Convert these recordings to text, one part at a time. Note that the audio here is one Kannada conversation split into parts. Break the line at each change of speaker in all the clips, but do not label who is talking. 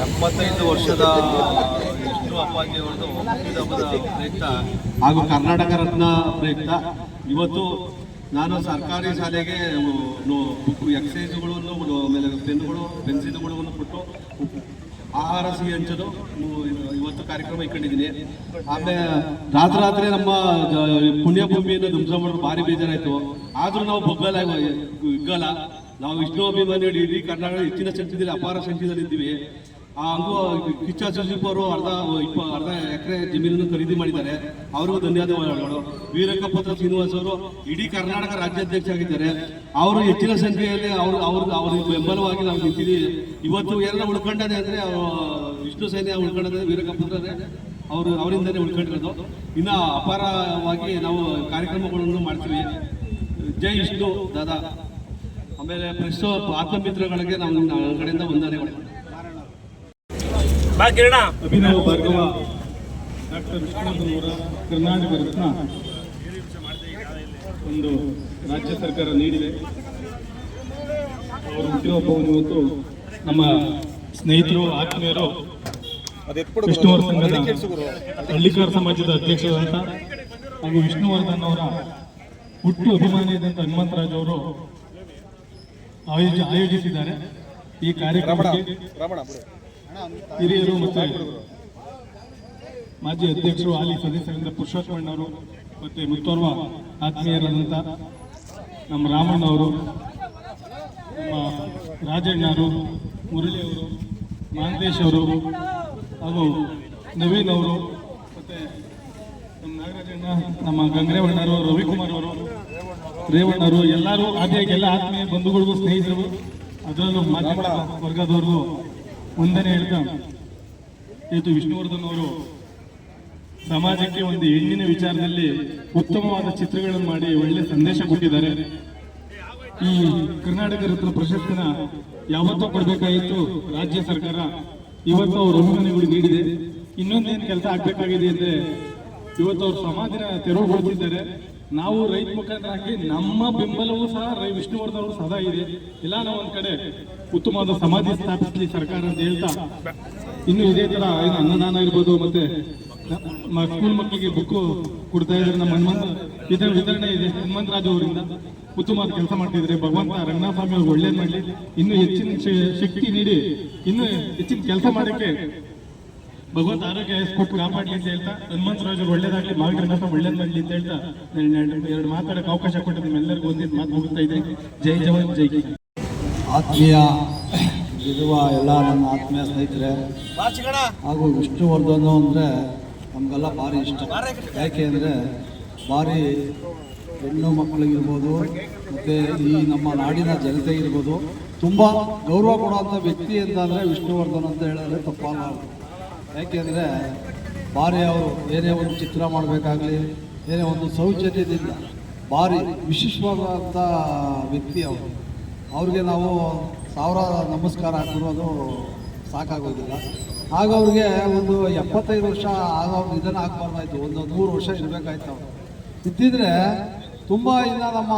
75 ವರ್ಷದ ವಿಷ್ಣು ಅಪ್ಪಾಜಿಯವರದು ಹುಟ್ಟಿದಬ್ಬದ ಪ್ರಯುಕ್ತ ಹಾಗೂ ಕರ್ನಾಟಕ ರತ್ನ ಪ್ರಯುಕ್ತ ಇವತ್ತು ನಾನು ಸರ್ಕಾರಿ ಶಾಲೆಗೆ ಎಕ್ಸೈಸ್ಗಳನ್ನು ಆಮೇಲೆ ಪೆನ್ನುಗಳು ಪೆನ್ಸಿಲ್ಗಳನ್ನು ಕೊಟ್ಟು ಆಹಾರ ಸಿಹಿ ಹಂಚಲು ಇವತ್ತು ಕಾರ್ಯಕ್ರಮ ಇಟ್ಕೊಂಡಿದ್ದೀನಿ. ಆಮೇಲೆ ರಾತ್ರಿ ನಮ್ಮ ಪುಣ್ಯಭೂಮಿಯನ್ನು ಧ್ವಂಸ ಮಾಡೋದು ಭಾರಿ ಬೇಜಾರಾಯಿತು. ಆದರೂ ನಾವು ಹಿಗ್ಗಲ್ಲ. ನಾವು ವಿಷ್ಣು ಅಭಿಮಾನಿಗಳು ಇಡೀ ಕರ್ನಾಟಕ ಹೆಚ್ಚಿನ ಸಂಖ್ಯೆಯಲ್ಲಿ ಅಪಾರ ಸಂಖ್ಯೆಯಲ್ಲಿ ಇದ್ದೀವಿ. ಹಂಗೂ ಕಿಚ್ಚ ಸುದೀಪ್ ಅವರು ಅರ್ಧ ಎಕರೆ ಜಮೀನನ್ನು ಖರೀದಿ ಮಾಡಿದ್ದಾರೆ. ಅವ್ರಿಗೂ ಧನ್ಯವಾದಗಳು. ವೀರಕಪುತ್ರ ಶ್ರೀನಿವಾಸ್ ಅವರು ಇಡೀ ಕರ್ನಾಟಕ ರಾಜ್ಯಾಧ್ಯಕ್ಷ ಆಗಿದ್ದಾರೆ. ಅವರು ಹೆಚ್ಚಿನ ಸಂಖ್ಯೆಯಲ್ಲಿ ಅವ್ರಿಗೆ ಬೆಂಬಲವಾಗಿ ನಾವು ನಿಂತಿದ್ದೀವಿ. ಇವತ್ತು ಏನೆಲ್ಲ ಉಳ್ಕೊಂಡದೆ ಅಂದರೆ ವಿಷ್ಣು ಸೈನ್ಯ ಉಳ್ಕೊಂಡದೆ ವೀರಕಪುತ್ರರೇ ಅವರಿಂದಲೇ ಉಳ್ಕೊಂಡಿರೋದು. ಇನ್ನು ಅಪಾರವಾಗಿ ನಾವು ಕಾರ್ಯಕ್ರಮಗಳನ್ನು ಮಾಡ್ತೀವಿ. ಜೈ ವಿಷ್ಣು ದಾದಾ. ಆಮೇಲೆ ಪ್ರೆಸ್ ಆತ್ಮಮಿತ್ರಗಳಿಗೆ ನಮ್ಮ ಕಡೆಯಿಂದ ವಂದನೆಗಳು.
ಅಭಿನವ ಭಾರ್ಗವ ಡಾಕ್ಟರ್ ವಿಷ್ಣುವರ್ಧನ್ ಅವರ ಕರ್ನಾಟಕ ರತ್ನ ಒಂದು ರಾಜ್ಯ ಸರ್ಕಾರ ನೀಡಿದೆ. ಅವರು ಹುಟ್ಟುಹಬ್ಬವನ್ನು ಇವತ್ತು ನಮ್ಮ ಸ್ನೇಹಿತರು ಆತ್ಮೀಯರು ವಿಷ್ಣುವರ್ಧನ್ ಹಳ್ಳಿಕಾರ ಸಮಾಜದ ಅಧ್ಯಕ್ಷರಾದಂಥ ಹಾಗೂ ವಿಷ್ಣುವರ್ಧನ್ ಅವರ ಹುಟ್ಟು ಅಭಿಮಾನಿಯಾದಂಥ ಹನುಮಂತರಾಜ್ ಅವರು ಆಯೋಜಿಸಿದ್ದಾರೆ. ಈ ಕಾರ್ಯಕ್ರಮಕ್ಕೆ ಹಿರಿಯರು ಮತ್ತು ಮಾಜಿ ಅಧ್ಯಕ್ಷರು ಹಾಲಿ ಸದಸ್ಯರಿಂದ ಪುರುಷೋತ್ತಮಣ್ಣವರು ಮತ್ತು ಮುತ್ತೋರ್ವ ಆತ್ಮೀಯರಾದಂಥ ನಮ್ಮ ರಾಮಣ್ಣವರು, ನಮ್ಮ ರಾಜಣ್ಣವರು, ಮುರಳಿಯವರು, ಮಹಾಂತೇಶ್ ಅವರು ಹಾಗೂ ನವೀನ್ ಅವರು ಮತ್ತು ನಮ್ಮ ನಾಗರಾಜಣ್ಣ, ನಮ್ಮ ಗಂಗ್ರೇವಣ್ಣರು, ರವಿಕುಮಾರ್ ಅವರು, ರೇವಣ್ಣರು ಎಲ್ಲರೂ ಆದಿಯಾಗಿ ಎಲ್ಲ ಆತ್ಮೀಯ ಬಂಧುಗಳಿಗೂ ಸ್ನೇಹಿತರು ಅದರಲ್ಲೂ ಮಾಧ್ಯಮ ವರ್ಗದವ್ರಿಗೂ ವಂದನೆ ಹೇಳ್ತಾ ಇವತ್ತು ವಿಷ್ಣುವರ್ಧನ್ ಅವರು ಸಮಾಜಕ್ಕೆ ಒಂದು ಹೆಣ್ಣಿನ ವಿಚಾರದಲ್ಲಿ ಉತ್ತಮವಾದ ಚಿತ್ರಗಳನ್ನು ಮಾಡಿ ಒಳ್ಳೆ ಸಂದೇಶ ಕೊಟ್ಟಿದ್ದಾರೆ. ಈ ಕರ್ನಾಟಕ ರತ್ನ ಪ್ರಶಸ್ತಿನ ಯಾವತ್ತೂ ಕೊಡಬೇಕಾಗಿತ್ತು ರಾಜ್ಯ ಸರ್ಕಾರ, ಇವತ್ತು ಅವರು ಅಭಿಮಾನಿಗಳು ನೀಡಿದೆ. ಇನ್ನೊಂದೇನು ಕೆಲಸ ಆಗ್ಬೇಕಾಗಿದೆ ಅಂದ್ರೆ ಇವತ್ತು ಅವರು ಸಮಾಧಿನ ತೆರವುಗೊಳಿಸಿದ್ದಾರೆ. ನಾವು ರೈತ ಮುಖಂಡರಾಗಿ ನಮ್ಮ ಬೆಂಬಲವೂ ಸಹ ವಿಷ್ಣುವರ್ಧನ್ ಅವರು ಸದಾ ಇದೆ. ಇಲ್ಲ ನಾವು ಒಂದ್ ಕಡೆ ಉತ್ತಮವಾದ ಸಮಾಧಿ ಸ್ಥಾಪಿಸಲಿ ಸರ್ಕಾರ ಅಂತ ಹೇಳ್ತಾ, ಇನ್ನು ಇದೇ ತರ ಅನ್ನದಾನ ಇರ್ಬೋದು, ಮತ್ತೆ ಸ್ಕೂಲ್ ಮಕ್ಕಳಿಗೆ ಬುಕ್ ಕೊಡ್ತಾ ಇದ್ದಾರೆ. ನಮ್ಮ ಇದರ ವಿತರಣೆ ಇದೆ ಹನುಮಂತರಾಜ್ ಅವರಿಂದ ಉತ್ತಮವಾದ ಕೆಲಸ ಮಾಡ್ತಿದ್ರೆ. ಭಗವಂತ ರಂಗನಾಥಸ್ವಾಮಿ ಅವ್ರಿಗೆ ಒಳ್ಳೇದು ಮಾಡಲಿ, ಇನ್ನೂ ಹೆಚ್ಚಿನ ಶಕ್ತಿ ನೀಡಿ ಇನ್ನೂ ಹೆಚ್ಚಿನ ಕೆಲಸ ಮಾಡೋಕ್ಕೆ ಭಗವಂತ ಆರೋಗ್ಯ ಕೊಟ್ಟು ಕಾಪಾಡಲಿ ಅಂತ ಹೇಳ್ತಾ, ಹನುಮಂತರಾಜ್ ಅವರು ಒಳ್ಳೇದಾಗಲಿ, ಮಾವಿನ ರಂಗನಾಥ ಒಳ್ಳೇದು ಮಾಡಲಿ ಅಂತ ಹೇಳ್ತಾ ಎರಡು ಮಾತಾಡೋಕೆ ಅವಕಾಶ ಕೊಟ್ಟು ನಿಮ್ಮೆಲ್ಲರಿಗೂ ಒಂದಿದ್ದು ಮಾತು ಮುಗಿಸ್ತಾ ಇದ್ದೀನಿ. ಜೈ ಜವಾನ್ ಜೈ ಕಿಸಾನ್.
ಆತ್ಮೀಯ ಇರುವ ಎಲ್ಲ ನನ್ನ ಆತ್ಮೀಯ ಸ್ನೇಹಿತರೆ ಹಾಗೂ ವಿಷ್ಣುವರ್ಧನ್ ಅಂದರೆ ನಮಗೆಲ್ಲ ಭಾರಿ ಇಷ್ಟ. ಯಾಕೆ ಅಂದರೆ ಭಾರಿ ಹೆಣ್ಣು ಮಕ್ಕಳಿಗಿರ್ಬೋದು ಮತ್ತು ಈ ನಮ್ಮ ನಾಡಿನ ಜನತೆ ಇರ್ಬೋದು ತುಂಬ ಗೌರವ ಕೊಡುವಂಥ ವ್ಯಕ್ತಿ ಅಂತಂದರೆ ವಿಷ್ಣುವರ್ಧನ್ ಅಂತ ಹೇಳಿದ್ರೆ ತಪ್ಪಲ್ಲ. ಯಾಕೆಂದರೆ ಭಾರಿ ಅವರು ಏನೇ ಒಂದು ಚಿತ್ರ ಮಾಡಬೇಕಾಗಲಿ, ಏನೇ ಒಂದು ಸೌಜನ್ಯದಿಂದ ಭಾರಿ ವಿಶಿಷ್ಟವಾದಂಥ ವ್ಯಕ್ತಿ ಅವರು. ಅವ್ರಿಗೆ ನಾವು ಸಾವಿರ ನಮಸ್ಕಾರ ಹಾಕಿರೋದು ಸಾಕಾಗೋದಿಲ್ಲ. ಆಗ ಅವ್ರಿಗೆ ಒಂದು 75 ವರ್ಷ ಆಗ ಅವ್ರು ನಿಧನ ಆಗಬಾರ್ದಾಯ್ತು, ಒಂದು 100 ವರ್ಷ ಇರಬೇಕಾಯ್ತು. ಅವರು ಇದ್ದಿದ್ರೆ ತುಂಬ ಇನ್ನು ನಮ್ಮ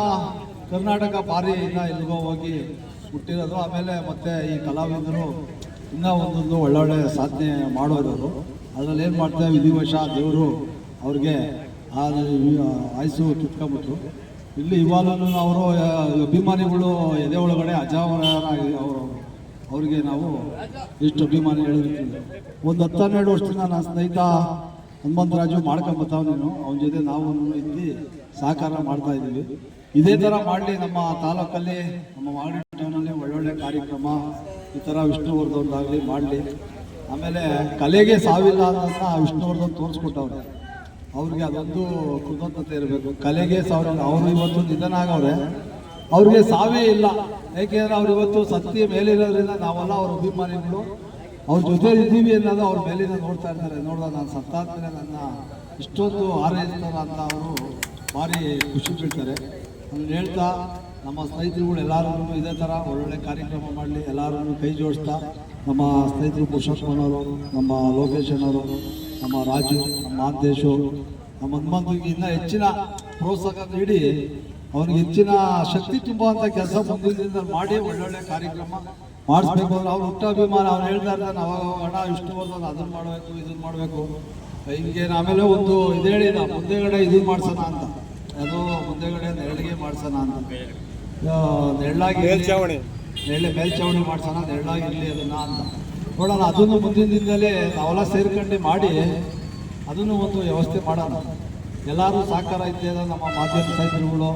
ಕರ್ನಾಟಕ ಭಾರಿ ಇನ್ನು ಎಲ್ಲಿಗೋ ಹೋಗಿ ಹುಟ್ಟಿರೋದು. ಆಮೇಲೆ ಮತ್ತೆ ಈ ಕಲಾವಿದರು ಇನ್ನೂ ಒಂದೊಂದು ಒಳ್ಳೊಳ್ಳೆ ಸಾಧನೆ ಮಾಡೋರು. ಅದರಲ್ಲಿ ಏನು ಮಾಡ್ತಾರೆ, ವಿಧಿವಶ ದೇವರು ಅವ್ರಿಗೆ ಆಯಸ್ಸು ಕಿತ್ಕೊಂಡ್ಬಿಟ್ರು. ಇಲ್ಲಿ ಇವಾಗಲೂ ಅವರು ಅಭಿಮಾನಿಗಳು ಎದೆ ಒಳಗಡೆ ಅಜಾವರ ಅವರು, ಅವ್ರಿಗೆ ನಾವು ಎಷ್ಟು ಅಭಿಮಾನಿ ಹೇಳಿರ್ತೀವಿ. ಒಂದು 10-12 ವರ್ಷದಿಂದ ನನ್ನ ಸ್ನೇಹಿತ ಹನುಮಂತರಾಜು ಮಾಡ್ಕೊಂಬತ್ತಾವ ನೀನು, ಅವನ ಜೊತೆ ನಾವು ಇದ್ದು ಸಹಕಾರ ಮಾಡ್ತಾ ಇದ್ದೀವಿ. ಇದೇ ಥರ ಮಾಡಲಿ. ನಮ್ಮ ತಾಲೂಕಲ್ಲಿ, ನಮ್ಮ ಮಾಗಡಿ ಟೌನಲ್ಲಿ ಒಳ್ಳೊಳ್ಳೆ ಕಾರ್ಯಕ್ರಮ ಈ ಥರ ವಿಷ್ಣುವರ್ಧನ್ದಾಗಲಿ ಮಾಡಲಿ. ಆಮೇಲೆ ಕಲೆಗೆ ಸಾವಿಲ್ಲ ಅಂತ ವಿಷ್ಣುವರ್ಧನ್ ತೋರಿಸ್ಕೊಟ್ಟವ್ರೆ. ಅವ್ರಿಗೆ ಅದೊಂದು ಕೃತಜ್ಞತೆ ಇರಬೇಕು. ಕಲೆಗೆ ಸಾವಿರ. ಅವರು ಇವತ್ತು ನಿಧನ ಆಗವ್ರೆ, ಅವ್ರಿಗೆ savೇ ಇಲ್ಲ. ಏಕೆಂದರೆ ಅವ್ರು ಇವತ್ತು ಸತ್ಯ ಮೇಲಿರೋದ್ರಿಂದ ನಾವೆಲ್ಲ ಅವ್ರ ಅಭಿಮಾನಿಗಳು ಅವ್ರ ಜೊತೆ ಇದ್ದೀವಿ ಅನ್ನೋದು ಅವ್ರ ಮೇಲಿಂದ ನೋಡ್ತಾ ಇರ್ತಾರೆ. ನೋಡಿದಾಗ ನಾನು ಸತ್ತಾದ್ಮೇಲೆ ನನ್ನ ಇಷ್ಟೊಂದು ಹಾರೈಸ್ತಾರ ಅಂತ ಅವರು ಭಾರಿ ಖುಷಿ ಬೀಳ್ತಾರೆ. ನಾನು ಹೇಳ್ತಾ ನಮ್ಮ ಸ್ನೇಹಿತರುಗಳು ಎಲ್ಲರೂ ಇದೇ ಥರ ಒಳ್ಳೊಳ್ಳೆ ಕಾರ್ಯಕ್ರಮ ಮಾಡಲಿ, ಎಲ್ಲರೂ ಕೈ ಜೋಡಿಸ್ತಾ ನಮ್ಮ ಸ್ನೇಹಿತರು ಪುರುಷೋತ್ತಮನವರು, ನಮ್ಮ ಲೋಕೇಶನವರು, ನಮ್ಮ ರಾಜು, ನಮ್ಮ ಮಹಾಂತೇಶು, ನಮ್ಮ ಹನುಮಂತಿಗೆ ಇನ್ನೂ ಹೆಚ್ಚಿನ ಪ್ರೋತ್ಸಾಹ ನೀಡಿ ಅವನಿಗೆ ಹೆಚ್ಚಿನ ಶಕ್ತಿ ತುಂಬುವಂಥ ಕೆಲಸ ಮುಂದಿನ ಮಾಡಿ ಒಳ್ಳೊಳ್ಳೆ ಕಾರ್ಯಕ್ರಮ ಮಾಡಿಸ್ಬೇಕು ಅಂದ್ರೆ ಅವ್ರು ಹುಟ್ಟ ಅಭಿಮಾನ ಅವ್ರು ಹೇಳ್ತಾ ಇರ್ತಾನೆ ಅವಾಗ ಹಣ ವಿಷ್ಣುವರ್ಧನ್ ಅದನ್ನು ಮಾಡಬೇಕು ಇದನ್ನು ಮಾಡಬೇಕು ಹಿಂಗೆ ಆಮೇಲೆ ಒಂದು ಇದು ಹೇಳಿದ ಮುಂದೆಗಡೆ ಇದನ್ನು ಮಾಡ್ಸೋಣ ಅಂತ ಅದು ಮುಂದೆಗಡೆ ನೆರಳಿಗೆ ಮಾಡ್ಸೋಣ ಅಂತ ನೆರಳಾಗಿ ಮೇಲ್ಚಾವಣಿ ಮಾಡ್ಸೋಣ ನೆರಳಾಗಿರಲಿ ಅದನ್ನು ಅಂತ ನೋಡೋಣ. ಅದನ್ನು ಮುಂದಿನ ದಿನದಲ್ಲೇ ನಾವೆಲ್ಲ ಸೇರ್ಕೊಂಡು ಮಾಡಿ ಅದನ್ನು ಒಂದು ವ್ಯವಸ್ಥೆ ಮಾಡೋಣ. ಎಲ್ಲರೂ ಸಹಕಾರ ಇದ್ದೇವೆ, ನಮ್ಮ ಮಾಧ್ಯಮ ಸ್ನೇಹಿತರುಗಳು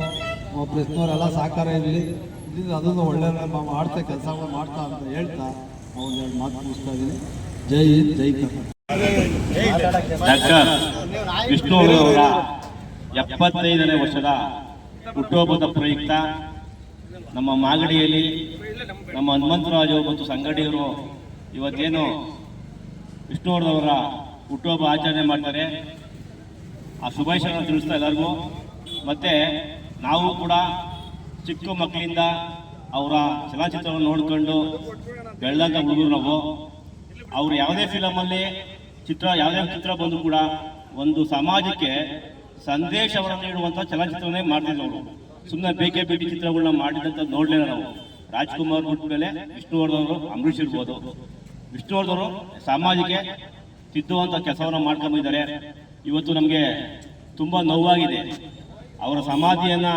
ಪ್ರೆಸ್ನವರೆಲ್ಲ ಸಹಕಾರ ಇರಲಿ, ಇದರಿಂದ ಅದನ್ನು ಒಳ್ಳೆ ಮಾಡ್ತಾ ಕೆಲಸಗಳು ಮಾಡ್ತಾ ಅಂತ ಹೇಳ್ತಾ ನಾವು ಒಂದೆರಡು ಮಾತು ಮುಗಿಸ್ತಾ ಇದ್ದೀನಿ. ಜೈ ಹಿಂದ್, ಜೈ ಕರ್ನಾಟಕ.
ಡಾಕ್ಟರ್ ವಿಷ್ಣು ಅವರ 75ನೇ ವರ್ಷದ ಹುಟ್ಟುಹಬ್ಬದ ಪ್ರಯುಕ್ತ ನಮ್ಮ ಮಾಗಡಿಯಲ್ಲಿ ನಮ್ಮ ಹನುಮಂತರಾಜು ಮತ್ತು ಸಂಗಡಿಯವರು ಇವತ್ತೇನು ವಿಷ್ಣುವರ್ಧವರ ಹುಟ್ಟುಹಬ್ಬ ಆಚರಣೆ ಮಾಡ್ತಾರೆ, ಆ ಶುಭಾಶಯಗಳನ್ನು ತಿಳಿಸ್ತಾ ಎಲ್ಲರಿಗೂ. ಮತ್ತು ನಾವು ಕೂಡ ಚಿಕ್ಕ ಮಕ್ಕಳಿಂದ ಅವರ ಚಲನಚಿತ್ರವನ್ನು ನೋಡಿಕೊಂಡು ಬೆಳೆದಂಥ ಹುಡುಗರು ನಾವು. ಅವರು ಯಾವುದೇ ಫಿಲಮಲ್ಲಿ ಯಾವುದೇ ಚಿತ್ರ ಬಂದರೂ ಕೂಡ ಒಂದು ಸಮಾಜಕ್ಕೆ ಸಂದೇಶವನ್ನು ನೀಡುವಂಥ ಚಲನಚಿತ್ರವನ್ನೇ ಮಾಡ್ತಿದ್ರು ಅವರು. ಸುಮ್ಮನೆ ಬೇಕೇ ಬೇಕಿ ಚಿತ್ರಗಳನ್ನ ಮಾಡಿದಂಥ ನೋಡಲಿಲ್ಲ ನಾವು. ರಾಜ್ಕುಮಾರ್ ಬಿಟ್ಟ ಮೇಲೆ ವಿಷ್ಣುವರ್ಧನ್ ಅವರು, ಅಂಬರೀಷ್ ಇರ್ಬೋದು, ವಿಷ್ಣುವರ್ಧನ್ ಅವರು ಸಮಾಜಕ್ಕೆ ತಿದ್ದುವಂಥ ಕೆಲಸವನ್ನು ಮಾಡ್ಕೊಂಡಿದ್ದಾರೆ. ಇವತ್ತು ನಮಗೆ ತುಂಬ ನೋವಾಗಿದೆ. ಅವರ ಸಮಾಧಿಯನ್ನು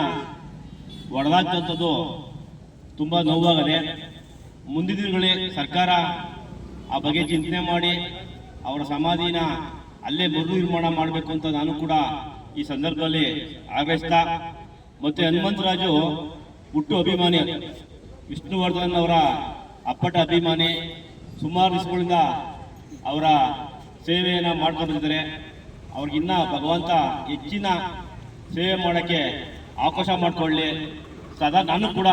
ಒಡೆದಾಗ್ತಂಥದ್ದು ತುಂಬ ನೋವಾಗಿದೆ. ಮುಂದಿನ ದಿನಗಳಲ್ಲಿ ಸರ್ಕಾರ ಆ ಬಗ್ಗೆ ಚಿಂತನೆ ಮಾಡಿ ಅವರ ಸಮಾಧಿನ ಅಲ್ಲೇ ಮರು ನಿರ್ಮಾಣ ಮಾಡಬೇಕು ಅಂತ ನಾನು ಕೂಡ ಈ ಸಂದರ್ಭದಲ್ಲಿ ಆಗ್ರಹಿಸ್ತಾ, ಮತ್ತು ಹನುಮಂತರಾಜು ಹುಟ್ಟು ಅಭಿಮಾನಿ, ವಿಷ್ಣುವರ್ಧನ್ ಅವರ ಅಪ್ಪಟ ಅಭಿಮಾನಿ. ಸುಮಾರು ದಿವಸಗಳಿಂದ ಅವರ ಸೇವೆಯನ್ನು ಮಾಡ್ಕೊಂಡಿದ್ದಾರೆ. ಅವ್ರಿಗಿನ್ನ ಭಗವಂತ ಹೆಚ್ಚಿನ ಸೇವೆ ಮಾಡೋಕ್ಕೆ ಅವಕಾಶ ಮಾಡಿಕೊಳ್ಳಿ. ಸದಾ ನಾನು ಕೂಡ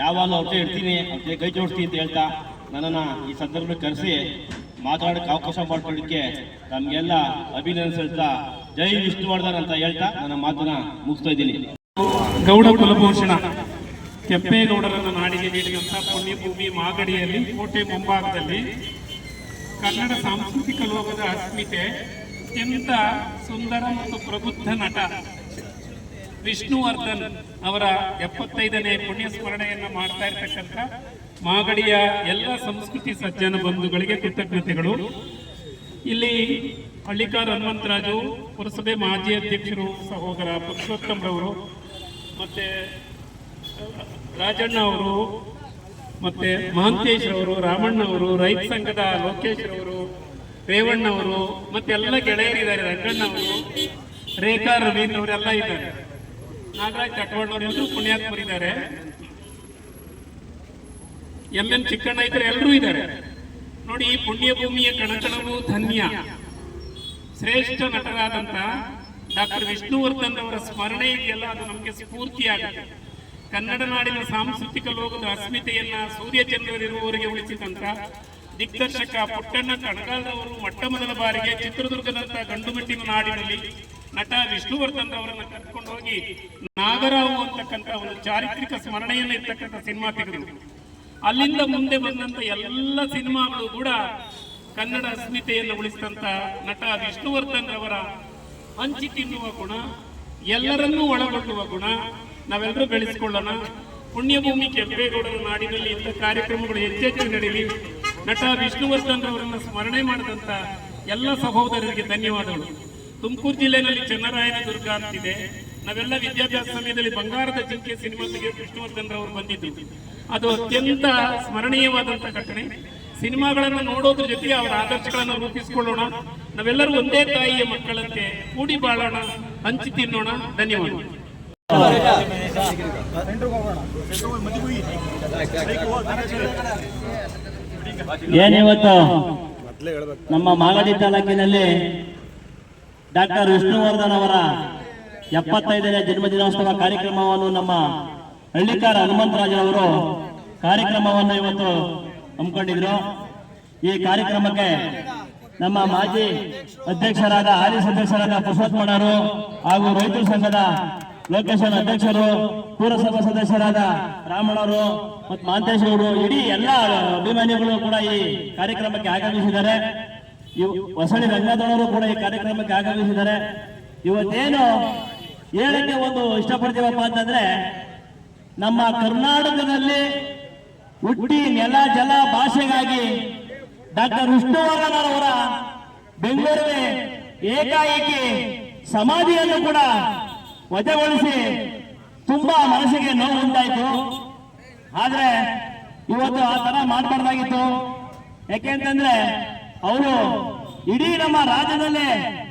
ಯಾವಾಗಲೂ ಅವ್ರ ಇರ್ತೀನಿ, ಅವ್ರ ಕೈ ಜೋಡಿಸ್ತೀನಿ ಅಂತ ಹೇಳ್ತಾ ನನ್ನನ್ನು ಈ ಸಂದರ್ಭದಲ್ಲಿ ಕರೆಸಿ ಮಾತಾಡೋಕ್ಕೆ ಅವಕಾಶ ಮಾಡ್ಕೊಳ್ಳಿಕ್ಕೆ ನಮಗೆಲ್ಲ ಅಭಿನಂದಿಸ್ತಾ ಜೈ ವಿಷ್ಣುವರ್ಧನ್ ಅಂತ ಹೇಳ್ತಾ ನನ್ನ ಮಾತನ್ನ ಮುಗಿಸ್ತಾ ಇದ್ದೀನಿ.
ಗೌಡ ಕುಲಭೂಷಣ ಕೆಂಪೇಗೌಡರನ್ನ ನಾಡಿಗೆ ನೀಡಿದಂಥ ಪುಣ್ಯಭೂಮಿ ಮಾಗಡಿಯಲ್ಲಿ ಕೋಟೆ ಮುಂಭಾಗದಲ್ಲಿ ಕನ್ನಡ ಸಾಂಸ್ಕೃತಿಕ ಲೋಕದ ಅಸ್ಮಿತೆ ಅತ್ಯಂತ ಸುಂದರ ಮತ್ತು ಪ್ರಬುದ್ಧ ನಟ ವಿಷ್ಣುವರ್ಧನ್ ಅವರ 75ನೇ ಪುಣ್ಯ ಸ್ಮರಣೆಯನ್ನ ಮಾಡ್ತಾ ಇರ್ತಕ್ಕಂಥ ಮಾಗಡಿಯ ಎಲ್ಲ ಸಂಸ್ಕೃತಿ ಸಜ್ಜನ ಬಂಧುಗಳಿಗೆ ಕೃತಜ್ಞತೆಗಳು. ಇಲ್ಲಿ ಹಳ್ಳಿಕಾರ್ ಹನುಮಂತರಾಜು, ಪುರಸಭೆ ಮಾಜಿ ಅಧ್ಯಕ್ಷರು ಸಹೋದರ ಪುರುಷೋತ್ತಮರವರು, ಮತ್ತೆ ರಾಜಣ್ಣ ಅವರು, ಮತ್ತೆ ಮಹಂತೇಶ್ ಅವರು, ರಾಮಣ್ಣ ಅವರು, ರೈತ ಸಂಘದ ಲೋಕೇಶ್ ಅವರು, ರೇವಣ್ಣ ಅವರು, ಮತ್ತೆ ಎಲ್ಲ ಗೆಳೆಯರಿದ್ದಾರೆ, ರಂಗಣ್ಣ ಅವರು, ರೇಖಾ ರವೀಂದ್ರ ಅವರೆಲ್ಲ ಇದ್ದಾರೆ, ನಾಗರಾಜ್ ಚಟವಣ್ಣವರು ಎಲ್ಲರೂ ಪುಣ್ಯಾತ್ಮರಿದ್ದಾರೆ, ಎಂ ಚಿಕ್ಕಣ್ಣ ಇದ್ದಾರೆ, ಎಲ್ಲರೂ ಇದ್ದಾರೆ. ನೋಡಿ, ಈ ಪುಣ್ಯಭೂಮಿಯ ಕಣಕಣವು ಧನ್ಯ. ಶ್ರೇಷ್ಠ ನಟರಾದಂತ ಡಾಕ್ಟರ್ ವಿಷ್ಣುವರ್ಧನ್ ಅವರ ಸ್ಮರಣೆ ಇದೆಯಲ್ಲ, ಅದು ನಮಗೆ ಸ್ಫೂರ್ತಿಯಾಗುತ್ತೆ. ಕನ್ನಡ ನಾಡಿನ ಸಾಂಸ್ಕೃತಿಕ ಲೋಕದ ಅಸ್ಮಿತೆಯನ್ನ ಸೂರ್ಯಚಂದ್ರರಿರುವವರೆಗೆ ಉಳಿಸಿದಂತ ದಿಗ್ದರ್ಶಕ ಪುಟ್ಟಣ್ಣ ಕಣಗಾಲರವರು ಮೊಟ್ಟ ಮೊದಲ ಬಾರಿಗೆ ಚಿತ್ರದುರ್ಗದಂತ ಗಂಡುಮೆಟ್ಟಿನ ನಾಡಿನಲ್ಲಿ ನಟ ವಿಷ್ಣುವರ್ಧನ್ ಅವರನ್ನ ಕರ್ಕೊಂಡು ಹೋಗಿ ನಾಗರಾವು ಅಂತಕ್ಕಂಥ ಒಂದು ಚಾರಿತ್ರಿಕ ಸ್ಮರಣೆಯನ್ನು ಇರ್ತಕ್ಕಂಥ ಸಿನಿಮಾ ತೆಗೆದರು. ಅಲ್ಲಿಂದ ಮುಂದೆ ಬಂದಂತ ಎಲ್ಲ ಸಿನಿಮಾಗಳು ಕೂಡ ಕನ್ನಡ ಅಸ್ಮಿತೆಯನ್ನು ಉಳಿಸಿದಂತ ನಟ ವಿಷ್ಣುವರ್ಧನ್ ಅವರ ಹಂಚಿ ತಿನ್ನುವ ಗುಣ, ಎಲ್ಲರನ್ನೂ ಒಳಗೊಳ್ಳುವ ಗುಣ ನಾವೆಲ್ಲರೂ ಬೆಳೆಸಿಕೊಳ್ಳೋಣ. ಪುಣ್ಯಭೂಮಿ ಕೆಂಪೇಗೌಡರ ನಾಡಿನಲ್ಲಿ ಇಂಥ ಕಾರ್ಯಕ್ರಮಗಳು ಹೆಚ್ಚೆಚ್ಚು ನಡೆಯಲಿ. ನಟ ವಿಷ್ಣುವರ್ಧನ್ ಅವರನ್ನು ಸ್ಮರಣೆ ಮಾಡಿದಂತ ಎಲ್ಲ ಸಹೋದರರಿಗೆ ಧನ್ಯವಾದಗಳು. ತುಮಕೂರು ಜಿಲ್ಲೆಯಲ್ಲಿ ಚನ್ನರಾಯನ ದುರ್ಗ ಅಂತಿದೆ. ನಾವೆಲ್ಲ ವಿದ್ಯಾಭ್ಯಾಸ ಸಮಯದಲ್ಲಿ ಬಂಗಾರದ ಜಿಂಕೆ ಸಿನಿಮಾ ತೆಗೆದು ವಿಷ್ಣುವರ್ಧನ್ ಅವರು ಬಂದಿದ್ರು. ಅದು ಅತ್ಯಂತ ಸ್ಮರಣೀಯವಾದಂಥ ಘಟನೆ. ಸಿನಿಮಾಗಳನ್ನು ನೋಡೋದ್ರ ಜೊತೆಗೆ ಅವರ ಆದರ್ಶಗಳನ್ನು ರೂಪಿಸಿಕೊಳ್ಳೋಣ. ನಾವೆಲ್ಲರೂ ಒಂದೇ ತಾಯಿಯ ಮಕ್ಕಳಂತೆ ಕೂಡಿ ಬಾಳೋಣ, ಹಂಚಿ ತಿನ್ನೋಣ. ಧನ್ಯವಾದ.
ಏನಿವತ್ತು ನಮ್ಮ ಮಾಗಡಿ ತಾಲೂಕಿನಲ್ಲಿ ಡಾಕ್ಟರ್ ವಿಷ್ಣುವರ್ಧನ್ ಅವರ 75ನೇ ಜನ್ಮದಿನೋತ್ಸವ ಕಾರ್ಯಕ್ರಮವನ್ನು ನಮ್ಮ ಹಳ್ಳಿಕಾರ ಹನುಮಂತರಾಜರವರು ಕಾರ್ಯಕ್ರಮವನ್ನು ಇವತ್ತು ಹಮ್ಮಿಕೊಂಡಿದ್ರು. ಈ ಕಾರ್ಯಕ್ರಮಕ್ಕೆ ನಮ್ಮ ಮಾಜಿ ಅಧ್ಯಕ್ಷರಾದ ಹಾಲಿ ಸದಸ್ಯರಾದ ಪುರುಷೋತ್ತಮಣ್ಣರು ಹಾಗೂ ರೈತರ ಸಂಘದ ಲೋಕೇಶನ್ ಅಧ್ಯಕ್ಷರು, ಪುರಸಭಾ ಸದಸ್ಯರಾದ ರಾಮಣ್ಣವರು ಮತ್ತು ಮಹಂತೇಶ್ ಅವರು, ಇಡೀ ಎಲ್ಲ ಅಭಿಮಾನಿಗಳು ಕೂಡ ಈ ಕಾರ್ಯಕ್ರಮಕ್ಕೆ ಆಗಮಿಸಿದ್ದಾರೆ. ಹೊಸಳ್ಳಿ ರಂಗದವರು ಕೂಡ ಈ ಕಾರ್ಯಕ್ರಮಕ್ಕೆ ಆಗಮಿಸಿದ್ದಾರೆ. ಇವತ್ತೇನು ಹೇಳಕ್ಕೆ ಒಂದು ಇಷ್ಟಪಡ್ತೀವಪ್ಪ ಅಂತಂದ್ರೆ, ನಮ್ಮ ಕರ್ನಾಟಕದಲ್ಲಿ ಹುಟ್ಟಿ ನೆಲ ಜಲ ಭಾಷೆಗಾಗಿ ಡಾಕ್ಟರ್ ವಿಷ್ಣುವರ್ಧನ್ ಅವರ ಬೆಂಗಳೂರಿಗೆ ಏಕಾಏಕಿ ಸಮಾಧಿಯನ್ನು ಕೂಡ ವಜಾಗೊಳಿಸಿ ತುಂಬಾ ಮನಸ್ಸಿಗೆ ನೋವು ಉಂಟಾಯಿತು. ಆದ್ರೆ ಇವತ್ತು ಆ ತರ ಮಾಡಬಾರ್ದಾಗಿತ್ತು. ಯಾಕೆಂತಂದ್ರೆ ಅವರು ಇಡೀ ನಮ್ಮ ರಾಜ್ಯದಲ್ಲೇ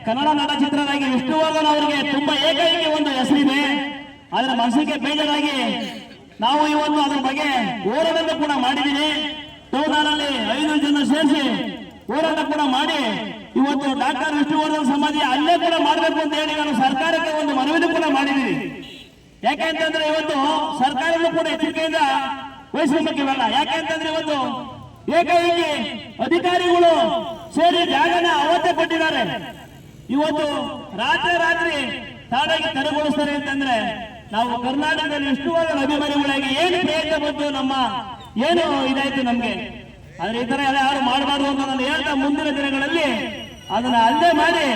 ಕನ್ನಡ ನಟ ಚಿತ್ರರಾಗಿ ವಿಷ್ಣುವರ್ಧನ್ ಅವರಿಗೆ ತುಂಬಾ ಏಕೈಕಿ ಒಂದು ಹೆಸರಿದೆ. ಆದ್ರೆ ಮನಸ್ಸಿಗೆ ಬೇಜಾರಾಗಿ ನಾವು ಇವತ್ತು ಅದ್ರ ಬಗ್ಗೆ ಹೋರಾಟ ಕೂಡ ಮಾಡಿದ್ದೀವಿ. ಟೌನಲ್ಲಿ 5 ಜನ ಸೇರಿಸಿ ಹೋರಾಟ ಕೂಡ ಮಾಡಿ ಇವತ್ತು ಡಾಕ್ಟರ್ ವಿಷ್ಣುವರ್ಧನ್ ಸಮಾಧಿ ಅಲ್ಲೇ ಕೂಡ ಮಾಡಬೇಕು ಅಂತ ಹೇಳಿ ನಾನು ಸರ್ಕಾರಕ್ಕೆ ಒಂದು ಮನವಿ ಕೂಡ ಮಾಡಿದ್ದೀನಿ. ಯಾಕೆಂತಂದ್ರೆ ಇವತ್ತು ಸರ್ಕಾರವೂ ಕೂಡ ಎಚ್ಚರಿಕೆಯಿಂದ ವಹಿಸಬೇಕಿವಲ್ಲ. ಯಾಕೆಂತಂದ್ರೆ ಇವತ್ತು ಏಕೈಕಿ ಅಧಿಕಾರಿಗಳು ಸೇರಿ ಜಾಗನ ಅವತ್ತೇ ಕೊಟ್ಟಿದ್ದಾರೆ. ಇವತ್ತು ರಾತ್ರಿ ತಾಡಾಗಿ ತೆರವುಗೊಳಿಸ್ತಾರೆ ಅಂತಂದ್ರೆ ನಾವು ಕರ್ನಾಟಕದಲ್ಲಿ ವಿಷ್ಣುವರ್ಧನ್ ಅಭಿಮಾನಿಗಳಾಗಿ ಏನು ಪ್ರಯತ್ನ ಬಂತು, ನಮ್ಮ ಏನು ಇದಾಯ್ತು ನಮ್ಗೆ. ಆದ್ರೆ ಈ ತರ ಎಲ್ಲ ಯಾರು ಮಾಡಬಾರ್ದು ಅಂತ ನಾನು ಹೇಳ್ತಾ ಮುಂದಿನ ದಿನಗಳಲ್ಲಿ ಅದನ್ನ ಅಲ್ಲೇ ಮಾಡಿ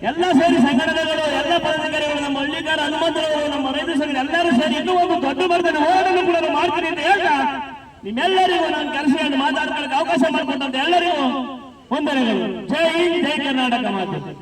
ಎಲ್ಲ ಸೇರಿ ಸಂಘಟನೆಗಳು, ಎಲ್ಲ ಪದಾಧಿಕಾರಿಗಳು, ನಮ್ಮ ಹಳ್ಳಿಕಾರ ಹನುಮಂತರವರು, ನಮ್ಮ ರೈತ ಸಂಘ ಎಲ್ಲರೂ ಸೇರಿ ಇನ್ನೂ ಒಂದು ದೊಡ್ಡ ಮಟ್ಟದ ಹೋರಾಟ ಕೂಡ ಮಾಡ್ತೀನಿ ಅಂತ ಹೇಳ್ತಾ ನಿಮ್ಮೆಲ್ಲರಿಗೂ ನಾನು ಕೆಲಸ ಮಾತಾಡ್ಕೊಳ್ಳಕ್ಕೆ ಅವಕಾಶ ಮಾಡಿಕೊಟ್ಟಂತ ಎಲ್ಲರಿಗೂ ವಂದನೆಗಳು. ಜೈ ಹಿಂದ್, ಜೈ ಕರ್ನಾಟಕ ಮಾತು.